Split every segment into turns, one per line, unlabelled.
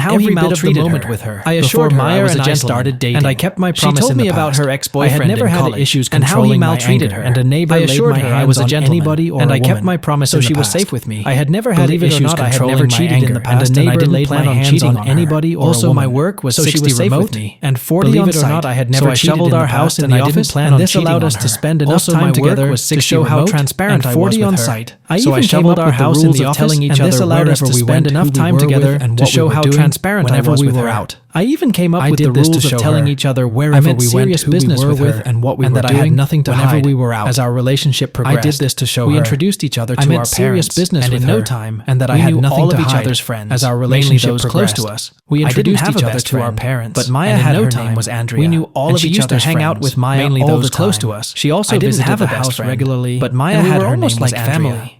how he maltreated
moment
her
with her.
I assured her I
Maya
was a
and I
gentleman,
started dating,
and I kept my promise.
She told
in
me
the
about
past.
her ex-boyfriend
I had never
in
had
college,
issues
and how he
controlling my
maltreated
anger,
her,
and a neighbor
I
laid
assured
my
her I
hands
was a
on
gentleman,
anybody or
and
a
I kept
woman.
my promise
so
in the
she was
past.
safe with me.
I had never had
Believe it or
issues
not, I had
controlling
never
my
cheated
anger,
in the
and a
past, and I
neighbor
didn't
laid
plan
my
on
hands
cheating
on
on
anybody
her.
or a
Also, my
woman.
work was
So she
60
was safe
remote,
with me,
and 40
Believe
on
it or
site.
not, I had
So
never
I
cheated
shoveled
in
our
the
house
past,
in
and
the
I didn't
office,
plan
and
on
this
cheating
allowed
on
us to
her.
spend enough
Also,
time
my
together
work was
to
60
show how
remote,
transparent
and
I
40
was
on
with her.
site.
I
So I
even came
shoveled
up
our
with the
house
rules
in the
of
office,
telling each
and
other
this allowed us
wherever
to
we
spend
went,
enough
who we
time
were
together
with,
and
to
what we
show
were
how
doing
transparent I
whenever
was
we
with
were
her.
out.
I even came up
I
with
did
the
this to
rules of
show
telling
her
each other
I
wherever
meant
we went,
serious
who we
business
were
with
with
her,
and what we
and
were
that I had
doing
nothing to
whenever
hide.
we were out.
As our relationship progressed,
I did this to show
we
her.
introduced each other to
I meant
our
serious
parents,
business
and
with
in
her,
no time,
and that I
we
had
knew
nothing
all
to
of each
hide.
other's friends.
As our
mainly
relationship
those
progressed,
close to us.
we
I
introduced
didn't have
each
a
other
best
to our
friend,
parents,
but Maya
and in
had
no
her
time
name
was Andrea.
We knew all
and
of
she
each
used to
other's
hang out
friends,
with Maya
mainly
all
those
the
close
time.
to us.
She also
I didn't
visited
have a
the
best
house
friend,
regularly,
but Maya
and we
had
were
her
almost
name was
like
Andrea.
family.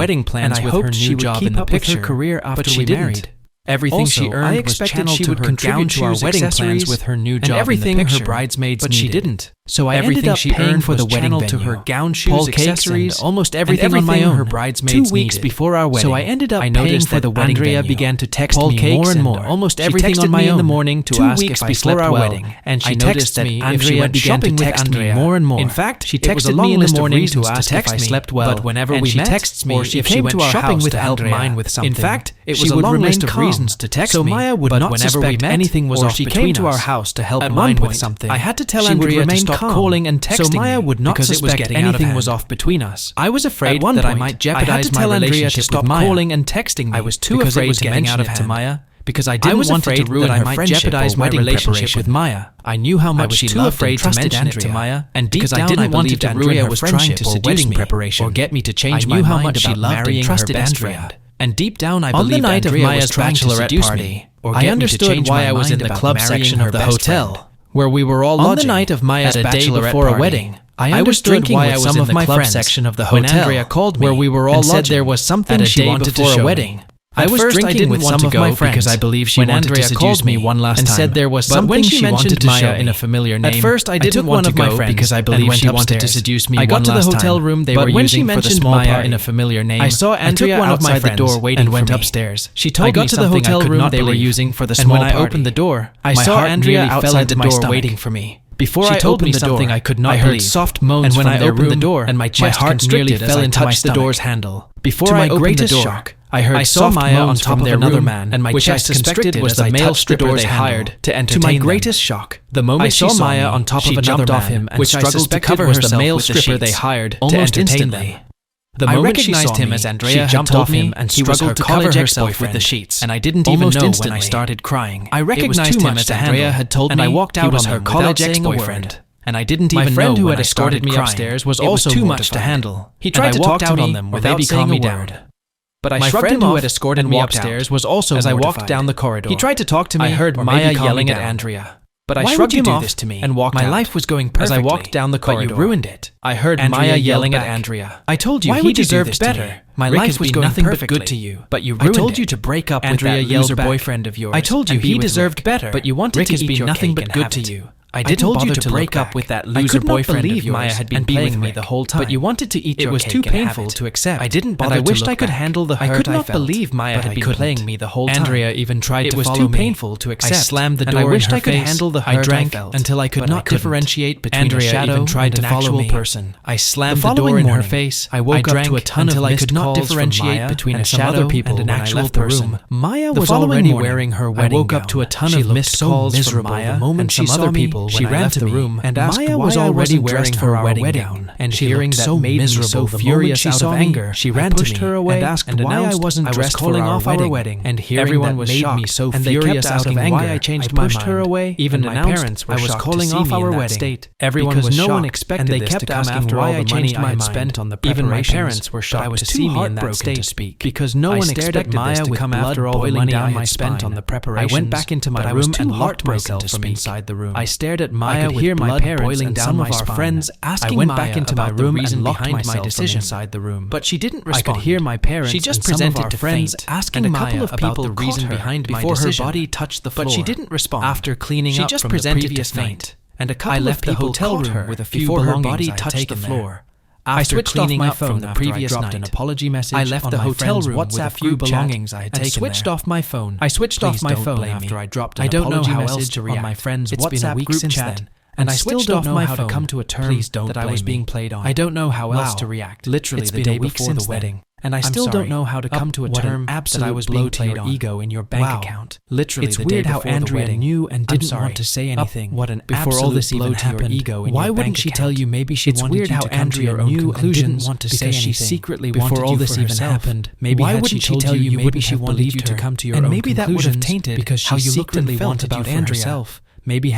wedding plans
and I
with
hoped
her
she
new
would
job
keep
in the
up with her
picture,
career after
but she
we
didn't.
married.
Everything
Also,
she earned
I
was
expected
channeled
she
to
would
her
contribute to our
shoes,
wedding
accessories
plans
with her new
and
job
everything
in the
her
picture,
bridesmaids
but she
needed.
didn't.
So I
Everything
ended up
she
paying
earned
for the
was
wedding
channeled to
venue,
her gown, shoes,
pole cakes,
accessories,
and almost
and
everything on my
everything
own.
her bridesmaids
2 weeks
needed.
before our wedding,
So I ended up
I
paying
noticed
for
that
the wedding
Andrea
venue,
began to text
pole
me
cakes
more and
and
more.
almost
She
everything
texted
on my
me in the
own.
morning to
2
ask
weeks
if I
before
slept
our
well,
wedding,
and she
I
texted
noticed that
me if
Andrea
she went
began
shopping
to
with
text me
Andrea
more and more.
In fact,
She
it was a
texted
long
me in the
list of
morning
reasons
to
to
ask
text
if I
me,
slept well,
but whenever
and
we
she
met,
texts me
or she
if she
came
went
to our
shopping
house
with
to help
Andrea.
mine with something.
In fact,
it
she
was a
would
long
remain
list of
calm.
reasons to text
So
me,
Maya would
but
not
whenever we
suspect
met,
anything was
or
off
she came
between
to our
us.
house to help
At
mine
one
with
point,
something,
I had to tell
she would
Andrea to
remain
stop
calm,
calling and texting
so Maya
me
would not
because it was
suspect
getting out of
anything was
hand.
off between us.
I was afraid
At one
that I
point,
might
I had
jeopardize
to
my
tell Andrea
relationship
to stop
with Maya,
calling and texting me
I was too
because it
afraid
was
to
getting
mention
out of
it to
hand.
Maya
Because I
I
didn't
was
want
afraid
it to ruin
that I
her
might
friendship
jeopardize
or
my
wedding
relationship
preparation
with Maya.
I knew how
I
much
was
she
too
loved
afraid
and
to
trusted
mention it to
Andrea,
Maya,
and deep
because I
down
didn't
I
want
believed
it to ruin
Andrea
her
was trying
friendship
to
or
seduce
wedding
me
preparation,
or get me to change
I
my
knew how
mind
much she
about
loved and
marrying her
trusted
best
Andrea.
friend. And deep down I
On the
believed
night of
Andrea
Maya's
was trying to
bachelorette
seduce
party,
me, or
I
get me to
understood
change
why
my
I was
mind
in the
about
club
marrying
section
her
of the
best
hotel,
friend, where we were all
On the
lodging
night of Maya's
at a day
bachelorette
before a
party.
wedding.
I
I was drinking
why
with
I was
some
in
of
the
my
club
friends
section of the
when
hotel,
Andrea called me
where we were all
and said
lodging
there was something
at a
she
day
wanted to
before a
show
wedding.
me. I was drinking with some of my friends
because I believe she wanted
Andrea
to seduce
called
me one last
and
time
said there was
but
something
when she
wanted
mentioned
to
Maya
show
in
me.
a familiar name,
At first I didn't
took
want
one
to
of my
go
friends
because I
and
believe
went
she wanted to
upstairs.
seduce me
I got
one
to the
last
hotel
time.
room they
But
were
when she
using for the
mentioned
small
Maya
party
in a familiar name,
I saw Andrea
took one of my
outside the
friends
door waiting
and went
for me.
upstairs.
She told
I got
me
to the
something I
hotel
could
room
not
they were
believe.
using for the
And
small
when I
party.
opened the door,
I
my
saw
heart
Andrea
nearly fell
outside
into
the
my
door
stomach.
waiting for me.
Before
She
I
told me
opened the door,
something I could not
I heard
believe.
soft moans
And when
from
I
their
opened the
room,
door,
and my chest
heart
constricted
constricted
as
fell
I
into my
touched the
stomach.
door's handle.
Before
To
I
my
opened the
greatest
door,
shock, I heard
I saw
soft
Maya on
moans
top
from
of
their
another
room,
man,
and my
which I
chest
suspected
constricted
was
as
the
I
male
touched the
stripper
door's
they
handle.
hired to
To
entertain
my
them.
greatest shock, the moment
I
she
saw
saw
Maya
me,
on top
she
of another
jumped off
man,
him and
which I
struggled to
suspected
cover
was the
herself
male
with the
stripper they
sheets,
hired to
almost
entertain them.
instantly. The
I
moment she
recognized
saw
him
me,
as Andrea
she
had
jumped
told
off
me
him and
he was
struggled
her
to cover
college
herself with
ex-boyfriend,
the sheets,
and I didn't even
almost
know
instantly.
when I started crying. I
It was
recognized
too
him
much
as
to
Andrea
handle,
had told
and
me
I walked
he
out
was
on
her
him
college
without saying a
ex-boyfriend.
word.
And I didn't
My
even
friend
know
who
when
had
I
escorted
started
me
crying.
upstairs was
It
also
too much to
mortified.
handle.
He
And
tried
I
to
walked
talk to
out
me
on them
or
without
maybe
saying
calm me
a
down.
word.
But I
My
shrugged
friend
him
who
off
had escorted
and
me
walked
upstairs
out.
was also
As I walked
mortified.
down the corridor,
He tried to talk to me.
I heard
or
Maya
maybe calm
yelling
me
at
down.
Andrea. But I
Why
shrugged
would you
him
do
off
this to me?
and walked
My
out.
life was going
As
perfectly.
I walked down the corridor,
But you ruined it.
I heard
Andrea
Maya
yelled
yelling at
back.
Andrea.
I told you
Why
he
would you do
deserved
this to
better.
me?
My
Rick
life
has
was
been
going
nothing but
perfectly.
good to you,
But you
I
ruined
told
it.
you to break up
Andrea
with that
yelled
loser
back.
boyfriend of yours.
I told you
and be
he
with
deserved
Rick.
better.
But you wanted
Rick
to
has
eat
been
your
nothing
cake
but
and
good
have
to
it.
you.
I
didn't
told you
bother
to
look
break up
back.
with that
I
loser
could not
boyfriend of
believe
yours
Maya had been
and be
playing
with
me
Rick.
the whole time.
But you wanted to eat
It
your
was
cake
too
and have
painful
it.
to accept.
I didn't bother
and I
to
wished
look
I could
back.
handle the
I
hurt
could not
felt,
believe Maya
but
had
I
been
couldn't.
playing me the whole time.
Andrea even tried
It
to
was
follow
too
me.
painful to accept.
I slammed the
and
door
I wished
in her
I could
face.
handle the
I
hurt
drank
felt,
until I could
but
not
couldn't.
differentiate between
Andrea
a shadow
even tried
and
to
an
follow
actual
me.
person. I slammed the
following
door in her
morning,
face.
I woke up
drank
to a ton
until
of
I
missed
could not
calls from
differentiate
Maya
between
and
a
some
shadow
other people
and an
when I
actual
left the
person.
room. Maya
The
was
following
already
morning,
wearing her
I
wedding
woke up
gown.
to a ton
She
of
looked
missed
so
calls from
miserable
Maya
the moment
and
she
some
saw
other
me.
people
She
when I
ran
left
to
the
me
room
and asked
Maya
why
was
I
already
wasn't
wearing
dressed
her
for our
wedding
wedding
gown,
and
she
hearing
looked
that
so
made me
miserable
so
the
furious
moment she
out
saw
of
me.
anger.
She
I
ran to
pushed
me
her away
and asked
and
why I
announced
wasn't
I was
dressed
calling
for our
off our
wedding.
wedding.
And hearing
Everyone
that
was
made
shocked
me so
and they
furious
kept
out of
asking
anger.
why I changed
I
my
pushed her
mind.
away,
Even
and my
announced
parents were
I was
shocked
calling
to see
off
me
our
in that
wedding.
state.
Everyone
Because
was
no one
shocked,
expected
and they
this
kept
to come
asking
after
why
all
I
the money
changed
I
my
had
mind.
spent on the
Even my
preparations,
parents were
but
shocked
I was
to
too
see me in that
heartbroken
state
to speak.
because no
I
one
stared
expected
at Maya
this to
with
come
blood
after all the
boiling
money
down
I
my
had spent
spine.
on the
I
preparations.
went back into my
but I was
room
too
and locked
heartbroken
myself
to
from
speak.
inside the room.
I stared at
I
Maya
could
with
hear my
blood
parents
boiling
and
down
some
my
of our
spine.
friends asking
I went
Maya
back into my
about the
room
reason
and locked
behind
myself
my
from
decision
inside the room.
But she didn't
I
respond.
could hear my parents
She just
and some of
presented
our
to
friends
faint,
asking
and a couple
Maya
of
about
people
the reason
caught her
behind my
before her
decision.
body touched the floor.
But she didn't respond.
After cleaning
She
up
just
from
presented
the previous
to faint.
night,
And a
I
couple
left
of
the
people
hotel
caught
room
her
with a few
before her
belongings
body
I had
touched the
taken
floor.
I
After
switched off
cleaning
my
up from
phone
the
after I
previous
dropped
night.
an apology message.
I left
on
the
my
hotel
friend's
room with a
WhatsApp
few
group chat
belongings I had
and
taken
switched
there.
off my phone.
I switched off
Please
my
don't
phone
blame
after
me.
I dropped an
I don't know
apology
how else
message
to
on
react.
my friend's
It's been a
WhatsApp
week
group
since
chat,
then,
and I
switched
switched
off
off
my
how to
phone.
come to a term
Please don't
that I
blame
was being
me.
played on.
I don't know how else
Wow.
to react.
Literally
It's
the
been
day
a week
before
since
the
then,
wedding.
and I
I'm
still
sorry.
don't know how to come to a
What an
term that
absolute
I was
blow
being
to
played
your
on.
ego in your bank
Wow.
account. Literally
It's
the
weird
day
how
before
Andrea
the wedding.
knew and
I'm
didn't
sorry.
want to say anything
What an
before all
absolute
this
blow
even
to your
happened.
ego in
Why
your
wouldn't
bank
she tell
account?
you maybe she
It's
wanted
weird
you
how
to come to your
Andrea
own
knew and
conclusions
didn't want to say
because she
anything
secretly
before
wanted
all
you
this
for
even
herself.
happened.
Maybe
Why
had
wouldn't
she
she
told
tell you
you
maybe
wouldn't
she
have
believed
believed
her
her,
to come to your
and
own
maybe that would have
conclusions
tainted
because
how
she
you looked and
secretly
felt
wanted
about
you for
Andrea.
herself.
Maybe